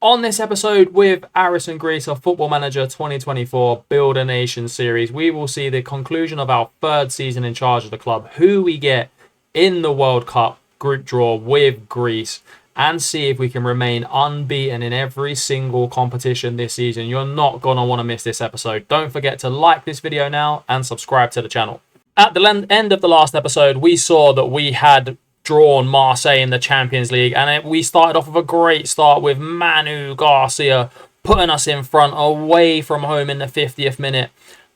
On this episode with Aris and Greece of Football Manager 2024 Build a Nation series, we will see the conclusion of our third season in charge of the club, who we get in the World Cup group draw with Greece, and see if we can remain unbeaten in every single competition this season. You're not going to want to miss this episode. Don't forget to like this video now and subscribe to the channel. At the end of the last episode, we saw that we had drawn Marseille in the Champions League, and we started off with a great start with Manu Garcia putting us in front away from home in the 50th minute.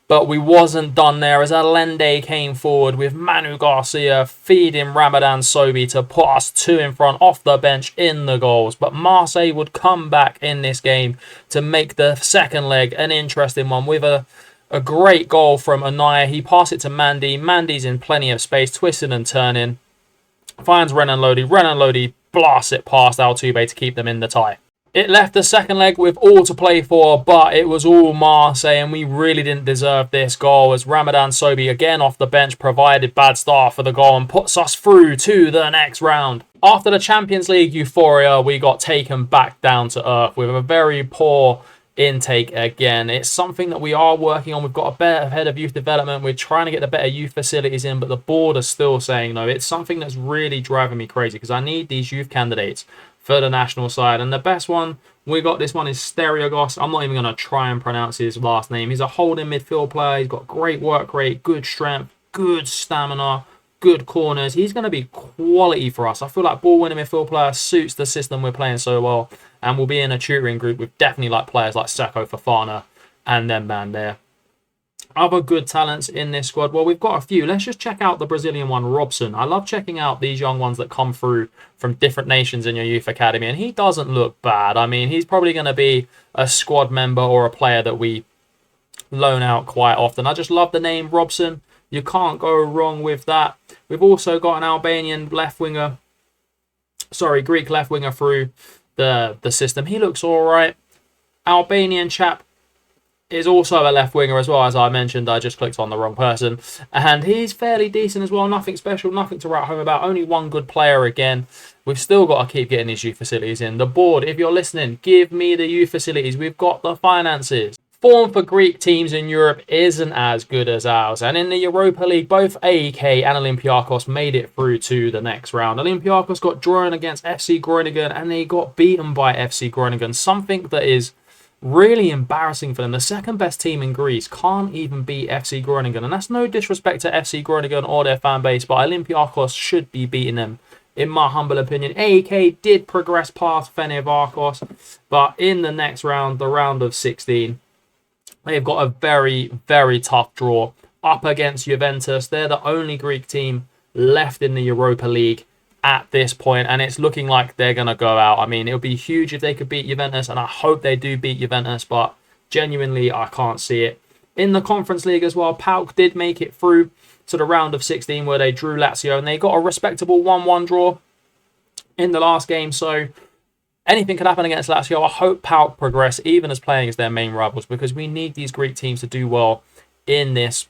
But we wasn't done there as Allende came forward with Manu Garcia feeding Ramadan Sobhi to put us two in front off the bench in the goals. But Marseille would come back in this game to make the second leg an interesting one with a great goal from Anaya. He passed it to Mandy. Mandy's in plenty of space, twisting and turning. Finds Renan Lodi. Renan Lodi blasts it past Altuve to keep them in the tie. It left the second leg with all to play for, but it was all Marseille, and we really didn't deserve this goal as Ramadan Sobhi, again off the bench, provided bad start for the goal and puts us through to the next round. After the Champions League euphoria, we got taken back down to earth with a very poor intake again. It's something that we are working on. We've got a better head of youth development. We're trying to get the better youth facilities in, but the board are still saying no. It's something that's really driving me crazy because I need these youth candidates for the national side. And the best one we got, this one is Stereogos. I'm not even going to try and pronounce his last name. He's a holding midfield player. He's got great work rate, good strength, good stamina, good corners. He's going to be quality for us. I feel like ball winning midfield player suits the system we're playing so well, and we'll be in a tutoring group with definitely like players like Seko, Fofana, and then man there. Other good talents in this squad, well, we've got a few. Let's just check out the Brazilian one, Robson. I love checking out these young ones that come through from different nations in your youth academy, and he doesn't look bad. I mean, he's probably going to be a squad member or a player that we loan out quite often. I just love the name Robson. You can't go wrong with that. We've also got an Albanian left winger, Greek left winger through the system. He looks all right. Albanian chap is also a left winger as well, as I mentioned. I just clicked on the wrong person. And he's fairly decent as well. Nothing special, nothing to write home about. Only one good player again. We've still got to keep getting these youth facilities in. The board, if you're listening, give me the youth facilities. We've got the finances. Form for Greek teams in Europe isn't as good as ours, and in the Europa League, both AEK and Olympiacos made it through to the next round. Olympiacos got drawn against FC Groningen, and they got beaten by FC Groningen, something that is really embarrassing for them. The second best team in Greece can't even beat FC Groningen, and that's no disrespect to FC Groningen or their fan base, but Olympiacos should be beating them, in my humble opinion. AEK did progress past Fenerbahçe, but in the next round, the round of 16, they've got a very, very tough draw up against Juventus. They're the only Greek team left in the Europa League at this point, and it's looking like they're going to go out. I mean, it would be huge if they could beat Juventus, and I hope they do beat Juventus, but genuinely, I can't see it. In the Conference League as well, PAOK did make it through to the round of 16 where they drew Lazio, and they got a respectable 1-1 draw in the last game, so anything could happen against Lazio. I hope PAOK progress, even as playing as their main rivals, because we need these Greek teams to do well in these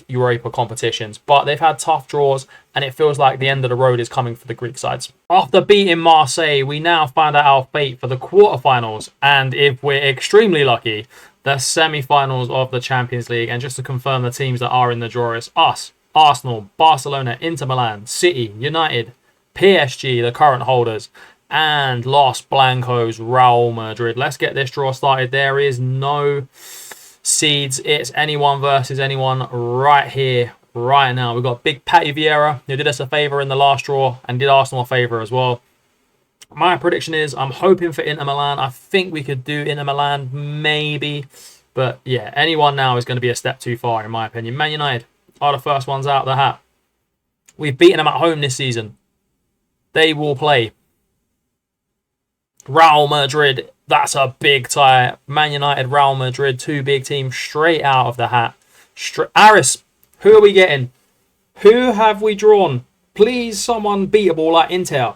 Europa competitions. But they've had tough draws, and it feels like the end of the road is coming for the Greek sides. After beating Marseille, we now find out our fate for the quarterfinals, and if we're extremely lucky, the semi-finals of the Champions League. And just to confirm the teams that are in the draw, it's us, Arsenal, Barcelona, Inter Milan, City, United, PSG, the current holders, and Los Blancos, Real Madrid. Let's get this draw started. There is no seeds. It's anyone versus anyone right here, right now. We've got Big Patty Vieira, who did us a favour in the last draw and did Arsenal a favour as well. My prediction is I'm hoping for Inter Milan. I think we could do Inter Milan, maybe. But yeah, anyone now is going to be a step too far, in my opinion. Man United are the first ones out of the hat. We've beaten them at home this season. They will play. Real Madrid, that's a big tie. Man United, Real Madrid, two big teams straight out of the hat. Aris, who are we getting? Who have we drawn? Please, someone beatable like Inter.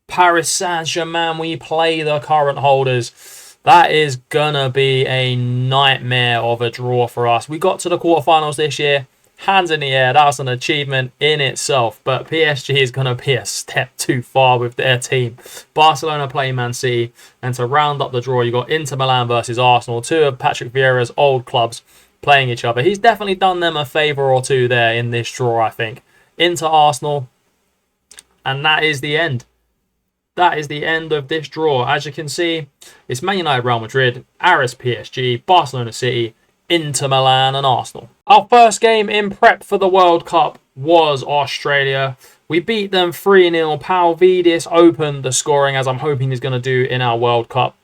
Paris Saint-Germain, we play the current holders. That is going to be a nightmare of a draw for us. We got to the quarterfinals this year. Hands in the air, that's an achievement in itself. But PSG is going to be a step too far with their team. Barcelona playing Man City. And to round up the draw, you got Inter Milan versus Arsenal. Two of Patrick Vieira's old clubs playing each other. He's definitely done them a favour or two there in this draw, I think. Inter Arsenal. And that is the end. That is the end of this draw. As you can see, it's Man United, Real Madrid, Aris PSG, Barcelona City, Inter Milan and Arsenal. Our first game in prep for the World Cup was Australia. We beat them 3-0. Palvidis opened the scoring, as I'm hoping he's going to do in our World Cup.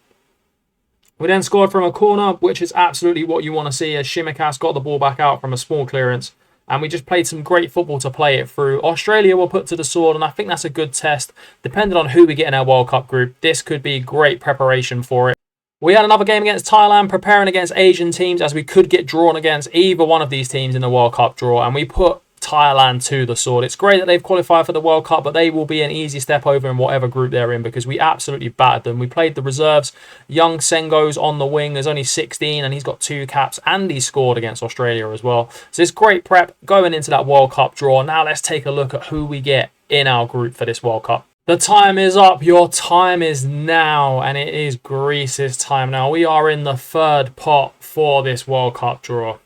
We then scored from a corner, which is absolutely what you want to see, as Shimikas got the ball back out from a small clearance. And we just played some great football to play it through. Australia were put to the sword, and I think that's a good test. Depending on who we get in our World Cup group, this could be great preparation for it. We had another game against Thailand, preparing against Asian teams, as we could get drawn against either one of these teams in the World Cup draw, and we put Thailand to the sword. It's great that they've qualified for the World Cup, but they will be an easy step over in whatever group they're in, because we absolutely battered them. We played the reserves. Young Sengo's on the wing. There's only 16, and he's got 2 caps, and he scored against Australia as well. So it's great prep going into that World Cup draw. Now let's take a look at who we get in our group for this World Cup. The time is up. Your time is now, and it is Greece's time now. We are in the third pot for this World Cup draw.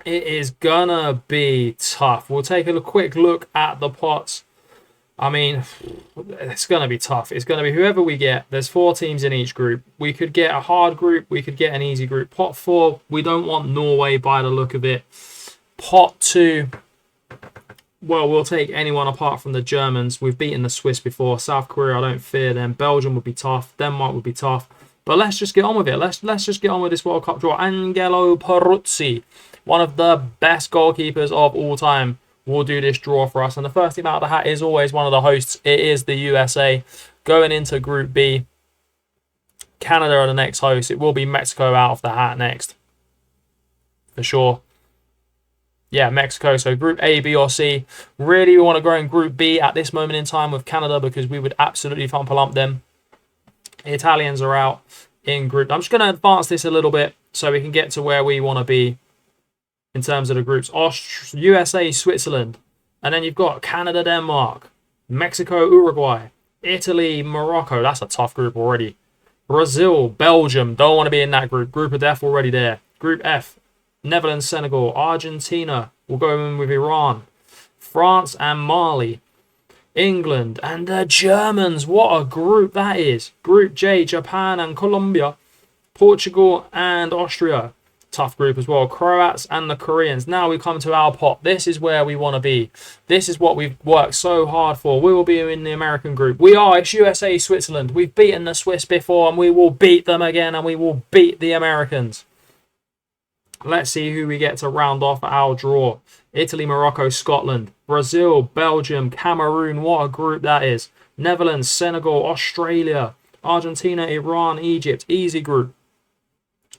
It is gonna be tough. We'll take a quick look at the pots. I mean, it's gonna be tough. It's gonna be whoever we get. There's 4 teams in each group. We could get a hard group. We could get an easy group. Pot 4, we don't want Norway by the look of it. Pot 2... well, we'll take anyone apart from the Germans. We've beaten the Swiss before. South Korea, I don't fear them. Belgium would be tough. Denmark would be tough. But let's just get on with it. Let's just get on with this World Cup draw. Angelo Peruzzi, one of the best goalkeepers of all time, will do this draw for us. And the first team out of the hat is always one of the hosts. It is the USA. Going into Group B, Canada are the next host. It will be Mexico out of the hat next, for sure. Yeah, Mexico. So Group A, B, or C. Really, we want to go in Group B at this moment in time with Canada, because we would absolutely lump them. The Italians are out in Group. I'm just going to advance this a little bit so we can get to where we want to be in terms of the groups. USA, Switzerland. And then you've got Canada, Denmark, Mexico, Uruguay, Italy, Morocco. That's a tough group already. Brazil, Belgium. Don't want to be in that group. Group of death already there. Group F. Netherlands, Senegal, Argentina. We'll go in with Iran, France and Mali, England and the Germans. What a group that is. Group J, Japan and Colombia, Portugal and Austria. Tough group as well. Croats and the Koreans. Now we come to our pot. This is where we want to be. This is what we've worked so hard for. We will be in the American group. It's USA, Switzerland. We've beaten the Swiss before, and we will beat them again, and we will beat the Americans. Let's see who we get to round off our draw. Italy, Morocco, Scotland, Brazil, Belgium, Cameroon. What a group that is. Netherlands, Senegal, Australia, Argentina, Iran, Egypt. Easy group.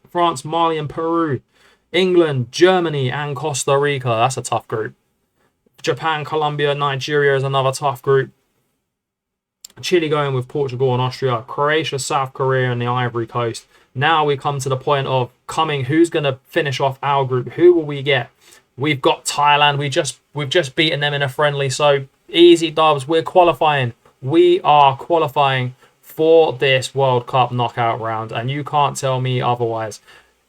France, Mali and Peru. England, Germany and Costa Rica. That's a tough group. Japan, Colombia, Nigeria is another tough group. Chile going with Portugal and Austria. Croatia, South Korea and the Ivory Coast. Now we come to the point of who's going to finish off our group. Who will we get? We've got Thailand. We've just beaten them in a friendly. So easy dubs. We're qualifying. We are qualifying for this World Cup knockout round. And you can't tell me otherwise.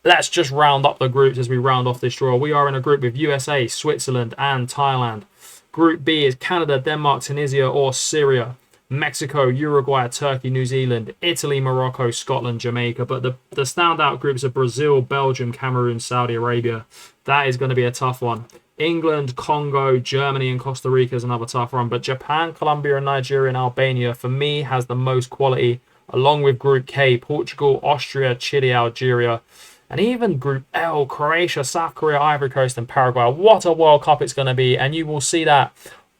Let's just round up the groups as we round off this draw. We are in a group with USA, Switzerland and Thailand. Group B is Canada, Denmark, Tunisia or Syria. Mexico, Uruguay, Turkey, New Zealand, Italy, Morocco, Scotland, Jamaica. But the standout groups are Brazil, Belgium, Cameroon, Saudi Arabia. That is going to be a tough one. England, Congo, Germany and Costa Rica is another tough one. But Japan, Colombia and Nigeria and Albania, for me, has the most quality. Along with Group K, Portugal, Austria, Chile, Algeria. And even Group L, Croatia, South Korea, Ivory Coast and Paraguay. What a World Cup it's going to be. And you will see that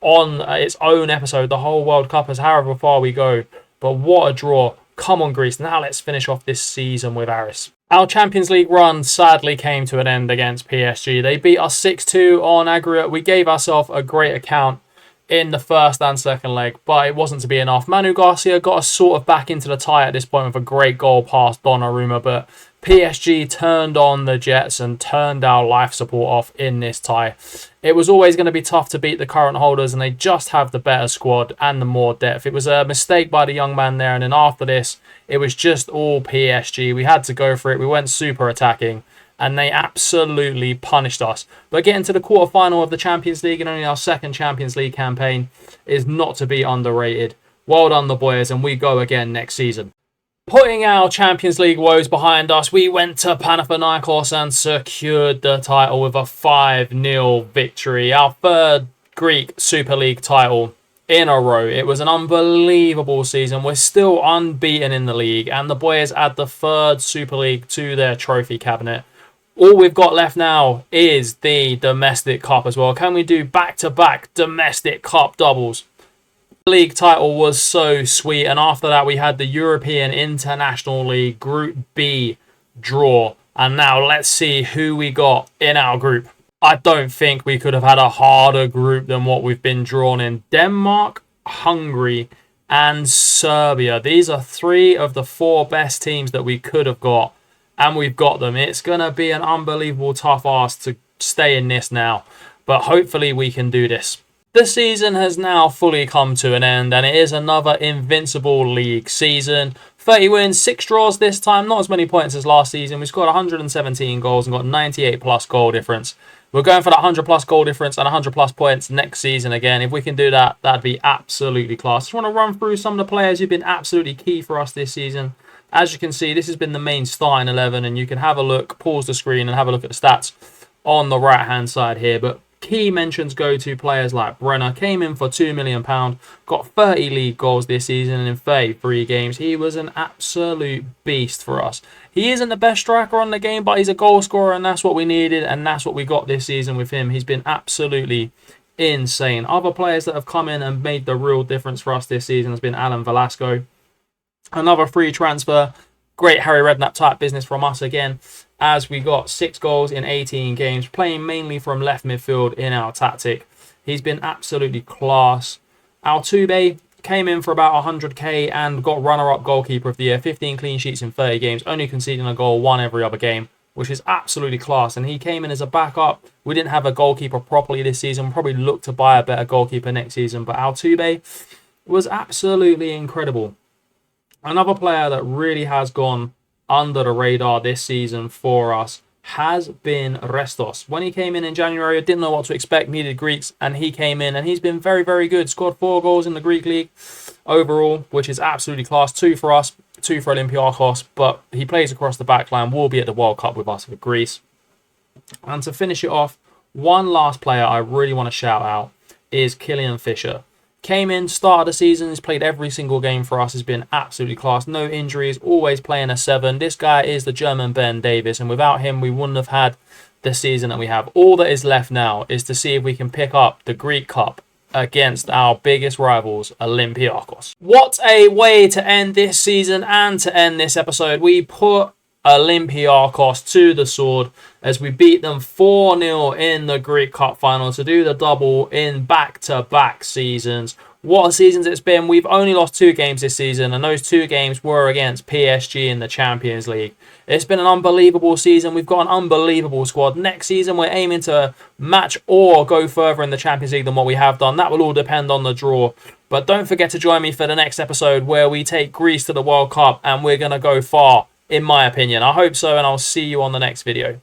on its own episode. The whole World Cup is however far we go. But what a draw. Come on, Greece. Now let's finish off this season with Aris. Our Champions League run sadly came to an end against PSG. They beat us 6-2 on aggregate. We gave ourselves a great account in the first and second leg, but it wasn't to be enough. Manu Garcia got us sort of back into the tie at this point with a great goal past Donnarumma, but PSG turned on the Jets and turned our life support off in this tie. It was always going to be tough to beat the current holders, and they just have the better squad and the more depth. It was a mistake by the young man there, and then after this, it was just all PSG. We had to go for it. We went super attacking, and they absolutely punished us. But getting to the quarterfinal of the Champions League, and only our second Champions League campaign, is not to be underrated. Well done, the boys, and we go again next season. Putting our Champions League woes behind us, we went to Panathinaikos and secured the title with a 5-0 victory. Our third Greek Super League title in a row. It was an unbelievable season. We're still unbeaten in the league, and the boys add the third Super League to their trophy cabinet. All we've got left now is the domestic cup as well. Can we do back-to-back domestic cup doubles? The league title was so sweet, and after that we had the European International League Group B draw. And now let's see who we got in our group. I don't think we could have had a harder group than what we've been drawn in. Denmark, Hungary, and Serbia. These are 3 of the 4 best teams that we could have got, and we've got them. It's going to be an unbelievable tough ask to stay in this now, but hopefully we can do this. The season has now fully come to an end, and it is another invincible league season. 30 wins, 6 draws this time, not as many points as last season. We scored 117 goals and got 98 plus goal difference. We're going for that 100 plus goal difference and 100 plus points next season again. If we can do that, that'd be absolutely class. Just want to run through some of the players who've been absolutely key for us this season. As you can see, this has been the main starting 11, and you can have a look, pause the screen and have a look at the stats on the right-hand side here. But key mentions go to players like Brenner. Came in for £2 million, got 30 league goals this season and in 33 games. He was an absolute beast for us. He isn't the best striker on the game, but he's a goal scorer, and that's what we needed, and that's what we got this season with him. He's been absolutely insane. Other players that have come in and made the real difference for us this season has been Alan Velasco. Another free transfer. Great Harry Redknapp type business from us again, as we got 6 goals in 18 games, playing mainly from left midfield in our tactic. He's been absolutely class. Altuve came in for about 100k and got runner-up goalkeeper of the year, 15 clean sheets in 30 games, only conceding a goal 1 every other game, which is absolutely class. And he came in as a backup. We didn't have a goalkeeper properly this season. We'll probably look to buy a better goalkeeper next season, but Altuve was absolutely incredible. Another player that really has gone under the radar this season for us has been Restos. When he came in January, I didn't know what to expect, needed Greeks, and he came in and he's been very, very good. Scored 4 goals in the Greek league overall, which is absolutely class. 2 for us, 2 for Olympiakos, but he plays across the back line, will be at the World Cup with us for Greece. And to finish it off, one last player I really want to shout out is Kylian Fischer. Came in, started the season, has played every single game for us, has been absolutely class. No injuries, always playing a 7. This guy is the German Ben Davies, and without him, we wouldn't have had the season that we have. All that is left now is to see if we can pick up the Greek Cup against our biggest rivals, Olympiakos. What a way to end this season and to end this episode. We put Olympiakos to the sword as we beat them 4-0 in the Greek Cup final to do the double in back-to-back seasons. What a season it's been. We've only lost 2 games this season, and those 2 games were against PSG in the Champions League. It's been an unbelievable season. We've got an unbelievable squad. Next season, we're aiming to match or go further in the Champions League than what we have done. That will all depend on the draw. But don't forget to join me for the next episode where we take Greece to the World Cup, and we're going to go far, in my opinion. I hope so, and I'll see you on the next video.